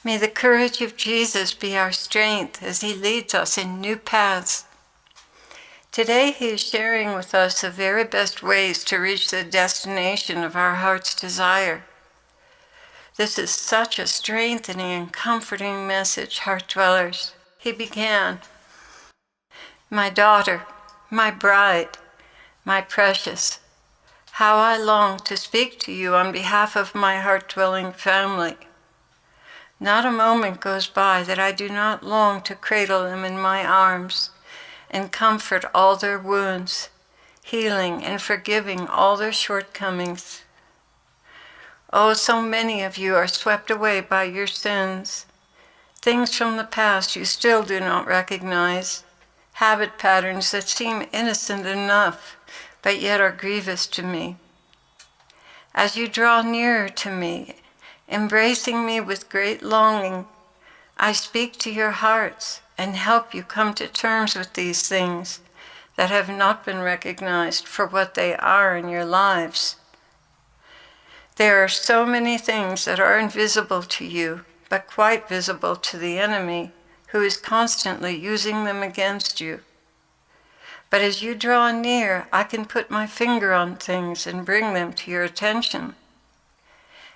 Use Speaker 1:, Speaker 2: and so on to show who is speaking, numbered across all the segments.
Speaker 1: May the courage of Jesus be our strength as he leads us in new paths. Today he is sharing with us the very best ways to reach the destination of our heart's desire. This is such a strengthening and comforting message, heart dwellers. He began, "My daughter, my bride, my precious, how I long to speak to you on behalf of my heart-dwelling family. Not a moment goes by that I do not long to cradle them in my arms and comfort all their wounds, healing and forgiving all their shortcomings. Oh, so many of you are swept away by your sins, things from the past you still do not recognize, habit patterns that seem innocent enough, but yet are grievous to me. As you draw nearer to me, embracing me with great longing, I speak to your hearts and help you come to terms with these things that have not been recognized for what they are in your lives. There are so many things that are invisible to you, but quite visible to the enemy, who is constantly using them against you. But as you draw near, I can put my finger on things and bring them to your attention.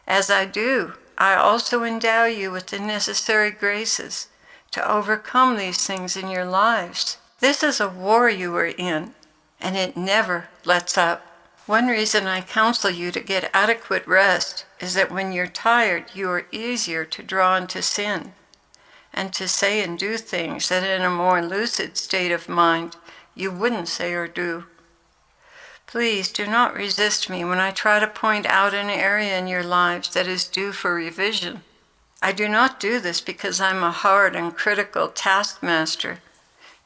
Speaker 1: As I do, I also endow you with the necessary graces to overcome these things in your lives. This is a war you are in, and it never lets up. One reason I counsel you to get adequate rest is that when you're tired, you are easier to draw into sin and to say and do things that in a more lucid state of mind you wouldn't say or do. Please do not resist me when I try to point out an area in your lives that is due for revision. I do not do this because I'm a hard and critical taskmaster,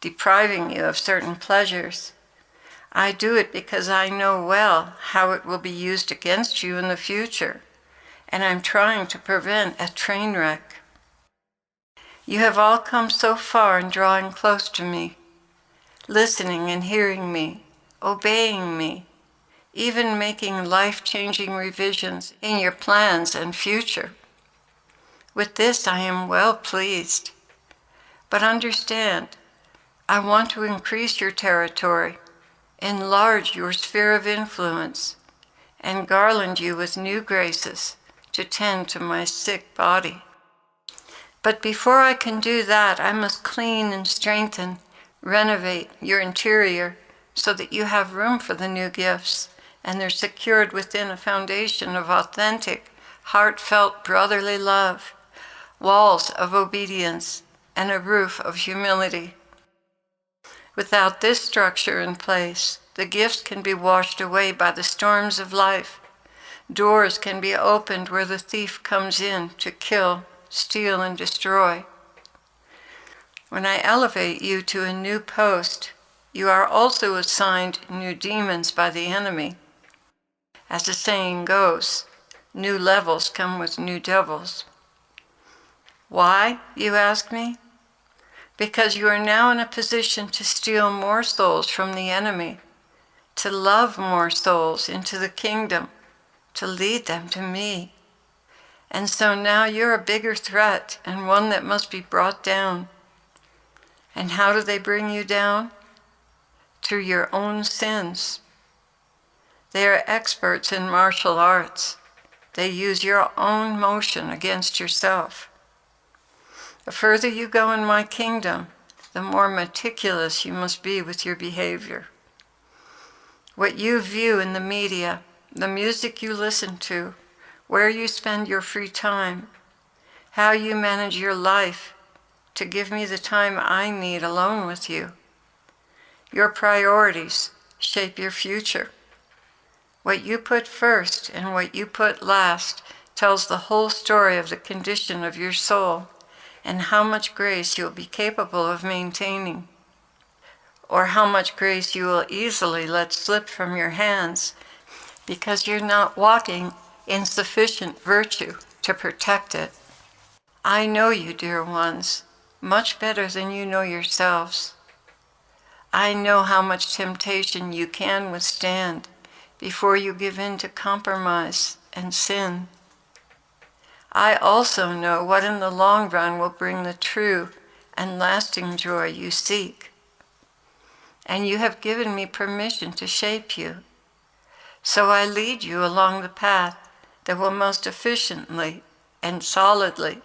Speaker 1: depriving you of certain pleasures. I do it because I know well how it will be used against you in the future, and I'm trying to prevent a train wreck. You have all come so far in drawing close to me, listening and hearing me, obeying me, even making life-changing revisions in your plans and future. With this, I am well pleased. But understand, I want to increase your territory, enlarge your sphere of influence, and garland you with new graces to tend to my sick body. But before I can do that, I must clean and strengthen, renovate your interior so that you have room for the new gifts, and they're secured within a foundation of authentic, heartfelt brotherly love, walls of obedience, and a roof of humility. Without this structure in place, the gifts can be washed away by the storms of life. Doors can be opened where the thief comes in to kill, steal, and destroy. When I elevate you to a new post, you are also assigned new demons by the enemy. As the saying goes, new levels come with new devils. Why, you ask me? Because you are now in a position to steal more souls from the enemy, to love more souls into the kingdom, to lead them to me. And so now you're a bigger threat and one that must be brought down. And how do they bring you down? Through your own sins. They are experts in martial arts. They use your own motion against yourself. The further you go in my kingdom, the more meticulous you must be with your behavior. What you view in the media, the music you listen to, where you spend your free time, how you manage your life to give me the time I need alone with you. Your priorities shape your future. What you put first and what you put last tells the whole story of the condition of your soul and how much grace you'll be capable of maintaining, or how much grace you will easily let slip from your hands because you're not walking in sufficient virtue to protect it. I know you, dear ones, much better than you know yourselves. I know how much temptation you can withstand before you give in to compromise and sin. I also know what in the long run will bring the true and lasting joy you seek. And you have given me permission to shape you. So I lead you along the path that will most efficiently and solidly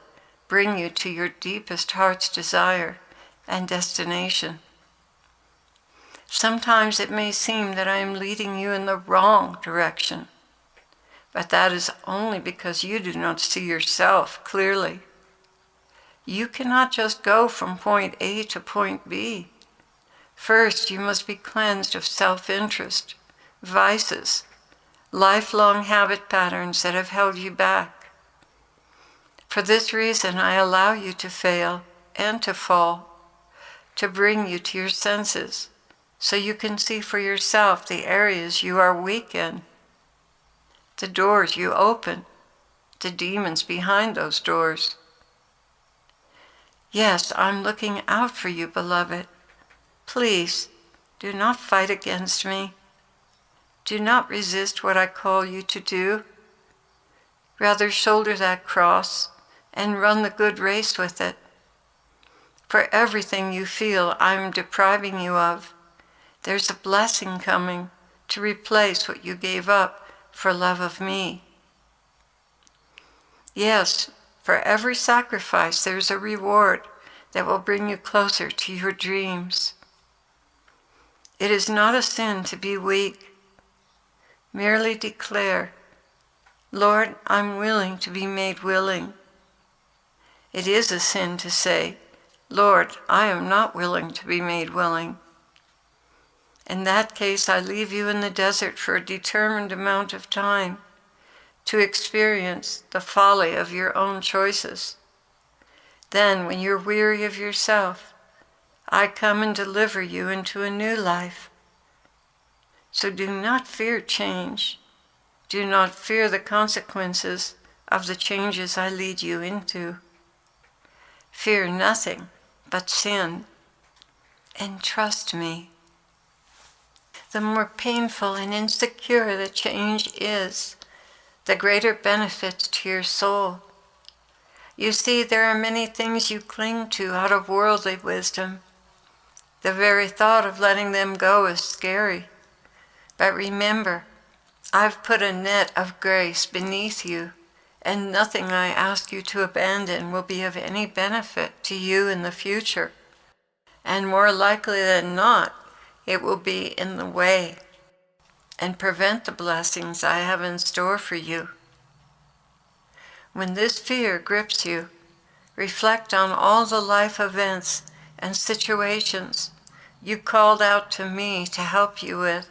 Speaker 1: bring you to your deepest heart's desire and destination. Sometimes it may seem that I am leading you in the wrong direction, but that is only because you do not see yourself clearly. You cannot just go from point A to point B. First, you must be cleansed of self-interest, vices, lifelong habit patterns that have held you back. For this reason, I allow you to fail and to fall, to bring you to your senses, so you can see for yourself the areas you are weak in, the doors you open, the demons behind those doors. Yes, I'm looking out for you, beloved. Please, do not fight against me. Do not resist what I call you to do. Rather, shoulder that cross and run the good race with it. For everything you feel I'm depriving you of, there's a blessing coming to replace what you gave up for love of me. Yes, for every sacrifice there's a reward that will bring you closer to your dreams. It is not a sin to be weak. Merely declare, Lord, I'm willing to be made willing. It is a sin to say, Lord, I am not willing to be made willing. In that case, I leave you in the desert for a determined amount of time to experience the folly of your own choices. Then, when you're weary of yourself, I come and deliver you into a new life. So do not fear change. Do not fear the consequences of the changes I lead you into. Fear nothing but sin, and trust me. The more painful and insecure the change is, the greater benefits to your soul. You see, there are many things you cling to out of worldly wisdom. The very thought of letting them go is scary. But remember, I've put a net of grace beneath you, and nothing I ask you to abandon will be of any benefit to you in the future. And more likely than not, it will be in the way and prevent the blessings I have in store for you. When this fear grips you, reflect on all the life events and situations you called out to me to help you with.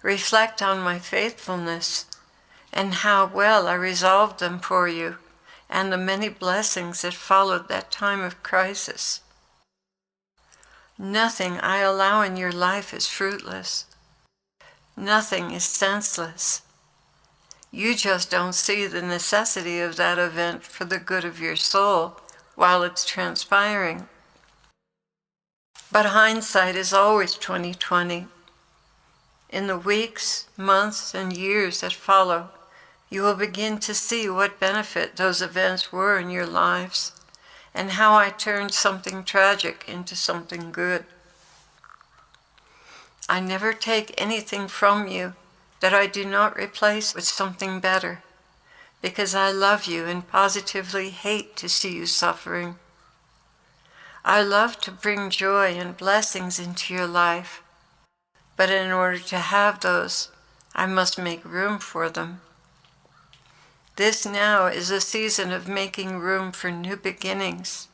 Speaker 1: Reflect on my faithfulness and how well I resolved them for you and the many blessings that followed that time of crisis. Nothing I allow in your life is fruitless. Nothing is senseless. You just don't see the necessity of that event for the good of your soul while it's transpiring. But hindsight is always 20/20. In the weeks, months, and years that follow, you will begin to see what benefit those events were in your lives, and how I turned something tragic into something good. I never take anything from you that I do not replace with something better, because I love you and positively hate to see you suffering. I love to bring joy and blessings into your life, but in order to have those, I must make room for them. This now is a season of making room for new beginnings.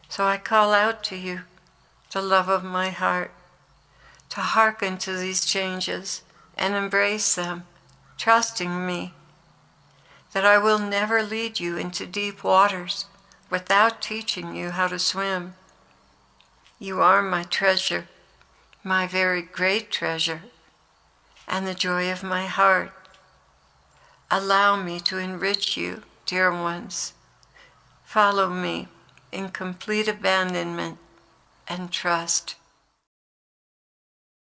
Speaker 1: So I call out to you, the love of my heart, to hearken to these changes and embrace them, trusting me that I will never lead you into deep waters without teaching you how to swim. You are my treasure, my very great treasure, and the joy of my heart. Allow me to enrich you, dear ones. Follow me in complete abandonment and trust.